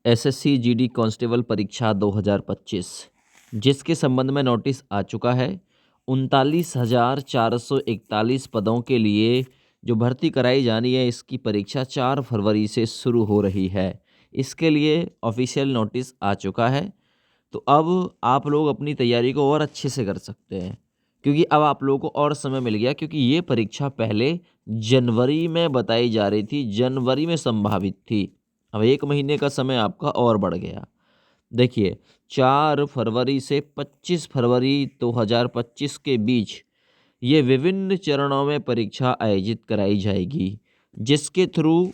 SSC GD constable परीक्षा 2025 जिसके संबंध में नोटिस आ चुका है। 39,441 पदों के लिए जो भर्ती कराई जानी है, इसकी परीक्षा 4 फरवरी से शुरू हो रही है। इसके लिए ऑफिशियल नोटिस आ चुका है। तो अब आप लोग अपनी तैयारी को और अच्छे से कर सकते हैं, क्योंकि अब आप लोगों को और समय मिल गया, क्योंकि ये परीक्षा पहले जनवरी में बताई जा रही थी, जनवरी में संभावित थी। अब 1 महीने का समय आपका और बढ़ गया। देखिए, 4 फरवरी से 25 फरवरी 2025 के बीच ये विभिन्न चरणों में परीक्षा आयोजित कराई जाएगी, जिसके थ्रू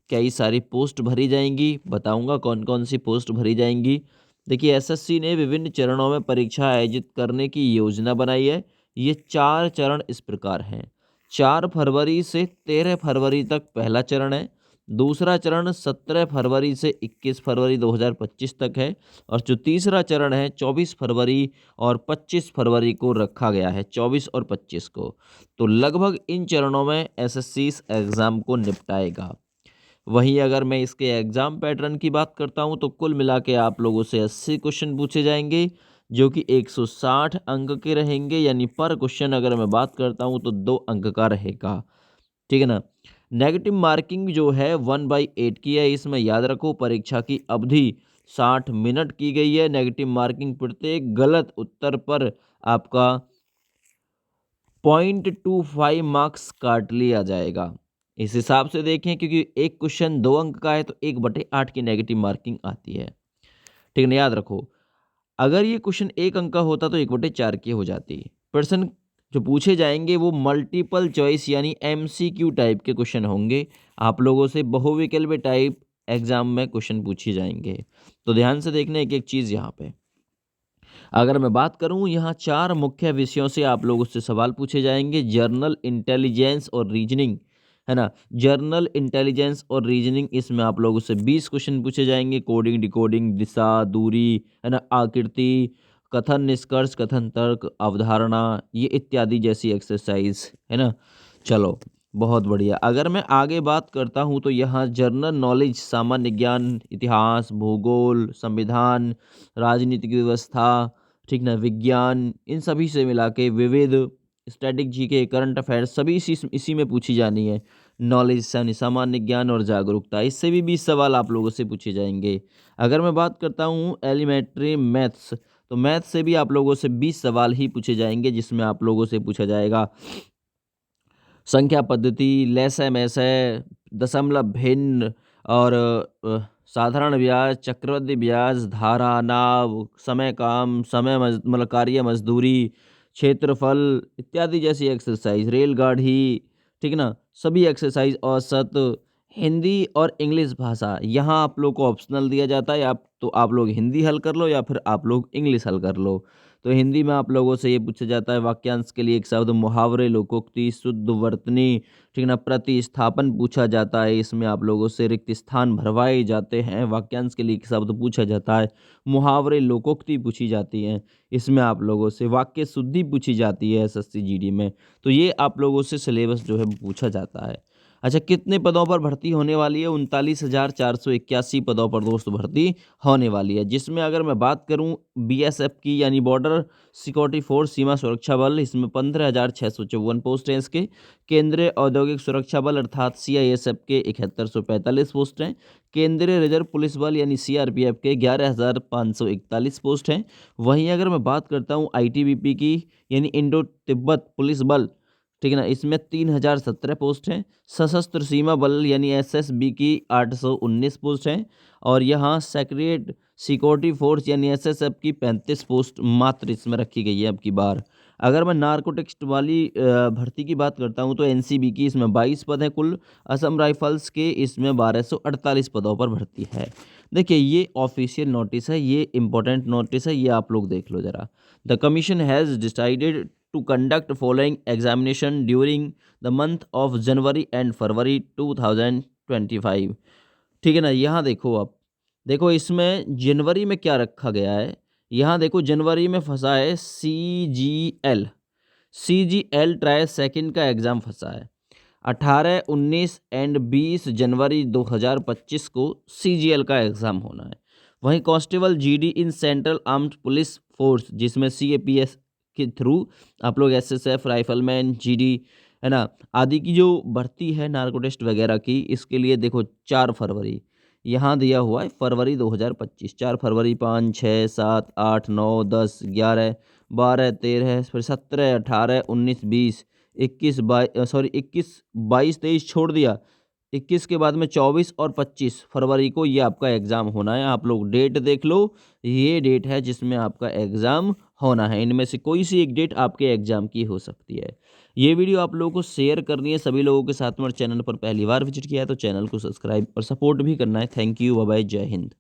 कई सारी पोस्ट भरी जाएंगी। बताऊंगा कौन कौन सी पोस्ट भरी जाएंगी। देखिए, एसएससी ने विभिन्न चरणों में परीक्षा आयोजित करने की योजना बनाई है। ये 4 चरण इस प्रकार हैं। 4 फरवरी से 13 फरवरी तक पहला चरण है। दूसरा चरण 17 फरवरी से 21 फरवरी 2025 तक है। और जो तीसरा चरण है 24 फरवरी और 25 फरवरी को रखा गया है, 24 और 25 को। तो लगभग इन चरणों में एसएससी इस एग्ज़ाम को निपटाएगा। वहीं अगर मैं इसके एग्ज़ाम पैटर्न की बात करता हूं, तो कुल मिला के आप लोगों से 80 क्वेश्चन पूछे जाएंगे, जो कि 160 अंक के रहेंगे। यानी पर क्वेश्चन अगर मैं बात करता हूं तो 2 अंक का रहेगा। ठीक है ना। नेगेटिव मार्किंग जो है 1/8 की है। इसमें याद रखो, परीक्षा की अवधि 60 मिनट की गई है। नेगेटिव मार्किंग प्रत्येक गलत उत्तर पर आपका 0.25 मार्क्स काट लिया जाएगा। इस हिसाब से देखें, क्योंकि एक क्वेश्चन 2 अंक का है तो 1/8 की नेगेटिव मार्किंग आती है। ठीक है ना। याद रखो, अगर ये क्वेश्चन 1 अंक का होता तो 1/4 की हो जाती। प्रश्न जो पूछे जाएंगे वो मल्टीपल चॉइस यानी एमसीक्यू टाइप के क्वेश्चन होंगे। आप लोगों से बहुविकल्प टाइप एग्जाम में क्वेश्चन पूछे जाएंगे। तो ध्यान से देखना एक एक चीज़ यहाँ पे। अगर मैं बात करूं, यहाँ 4 मुख्य विषयों से आप लोगों से सवाल पूछे जाएंगे। जर्नल इंटेलिजेंस और रीजनिंग, है ना। जर्नल इंटेलिजेंस और रीजनिंग, इसमें आप लोगों से 20 क्वेश्चन पूछे जाएंगे। कोडिंग, डिकोडिंग, दिशा, दूरी, है ना, आकृति, कथन निष्कर्ष, कथन तर्क, अवधारणा, ये इत्यादि जैसी एक्सरसाइज, है ना। चलो, बहुत बढ़िया। अगर मैं आगे बात करता हूँ तो यहाँ जनरल नॉलेज, सामान्य ज्ञान, इतिहास, भूगोल, संविधान, राजनीतिक व्यवस्था, ठीक ना, विज्ञान, इन सभी से मिला के विविध, स्टैटिक जीके, करंट अफेयर्स, सभी इसी में पूछी जानी है। नॉलेज यानी सामान्य ज्ञान और जागरूकता, इससे भी 20 सवाल आप लोगों से पूछे जाएंगे। अगर मैं बात करता हूँ एलिमेंट्री मैथ्स, तो मैथ से भी आप लोगों से 20 सवाल ही पूछे जाएंगे, जिसमें आप लोगों से पूछा जाएगा संख्या पद्धति, लैसे मैसे, दशमलव भिन्न और साधारण ब्याज, चक्रवृद्धि ब्याज, धारा, नाव, समय काम, मतलब कार्य मजदूरी, क्षेत्रफल इत्यादि जैसी एक्सरसाइज, रेलगाड़ी, ठीक ना, सभी एक्सरसाइज, औसत, हिंदी और इंग्लिश भाषा। यहाँ आप लोग को ऑप्शनल दिया जाता है, आप तो आप लोग हिंदी हल कर लो या फिर आप लोग इंग्लिश हल कर लो। तो हिंदी में आप लोगों से ये पूछा जाता है, वाक्यांश के लिए एक शब्द, मुहावरे, लोकोक्ति, शुद्ध वर्तनी, ठीक ना, प्रतिस्थापन पूछा जाता है। इसमें आप लोगों से रिक्त स्थान भरवाए जाते हैं। वाक्यांश के लिए एक शब्द पूछा जाता है, मुहावरे, लोकोक्ति पूछी जाती हैं। इसमें आप लोगों से वाक्य शुद्धि पूछी जाती है एसएससी जीडी में। तो ये आप लोगों से सिलेबस जो है वो पूछा जाता है। अच्छा, कितने पदों पर भर्ती होने वाली है? 39,481 पदों पर दोस्त भर्ती होने वाली है, जिसमें अगर मैं बात करूं बीएसएफ की यानी बॉर्डर सिक्योरिटी फोर्स, सीमा सुरक्षा बल, इसमें 15,654 पोस्ट हैं इसके। केंद्रीय औद्योगिक सुरक्षा बल अर्थात सीआईएसएफ के 7145 पोस्ट हैं। केंद्रीय रिजर्व पुलिस बल यानी सीआरपीएफ के 11,541 पोस्ट हैं। वहीं अगर मैं बात करता हूँ आईटीबीपी की यानी इंडो तिब्बत पुलिस बल, ठीक है ना, इसमें 3,017 पोस्ट हैं। सशस्त्र सीमा बल यानी एसएसबी की 819 पोस्ट हैं। और यहाँ सेक्रेट सिक्योरिटी फोर्स यानी एसएसएफ की 35 पोस्ट मात्र इसमें रखी गई है अब की बार। अगर मैं नार्कोटिक्स वाली भर्ती की बात करता हूँ तो एनसीबी की इसमें 22 पद है कुल। असम राइफल्स के इसमें 1248 पदों पर भर्ती है। देखिए, ये ऑफिशियल नोटिस है, ये इंपॉर्टेंट नोटिस है, ये आप लोग देख लो ज़रा। The commission has decided to conduct following examination during the month of January and February 2025। ठीक है ना। यहाँ देखो, आप देखो इसमें जनवरी में क्या रखा गया है। यहाँ देखो, जनवरी में फंसा है सीजीएल, सीजीएल ट्राई सेकंड का एग्ज़ाम फंसा है। 18, 19 एंड 20 जनवरी 2025 को CGL का एग्ज़ाम होना है। वहीं constable GD in central armed police force, जिसमें CAPS के थ्रू आप लोग SSF, राइफलमैन, GD, है ना, आदि की जो भर्ती है नार्को टेस्ट वगैरह की, इसके लिए देखो 4 फरवरी यहाँ दिया हुआ है, फरवरी 2025, 4 फरवरी, 5, 6, 7, 8, 9, 10, 11, 12, 13, फिर 17, 18, 19, 20, 21, 22, 23 छोड़ दिया, 21 के बाद में 24 और 25 फरवरी को ये आपका एग्ज़ाम होना है। आप लोग डेट देख लो, ये डेट है जिसमें आपका एग्ज़ाम होना है। इनमें से कोई सी एक डेट आपके एग्ज़ाम की हो सकती है। ये वीडियो आप लोगों को शेयर करनी है सभी लोगों के साथ में, और चैनल पर पहली बार विजिट किया है तो चैनल को सब्सक्राइब और सपोर्ट भी करना है। थैंक यू, बाय बाय, जय हिंद।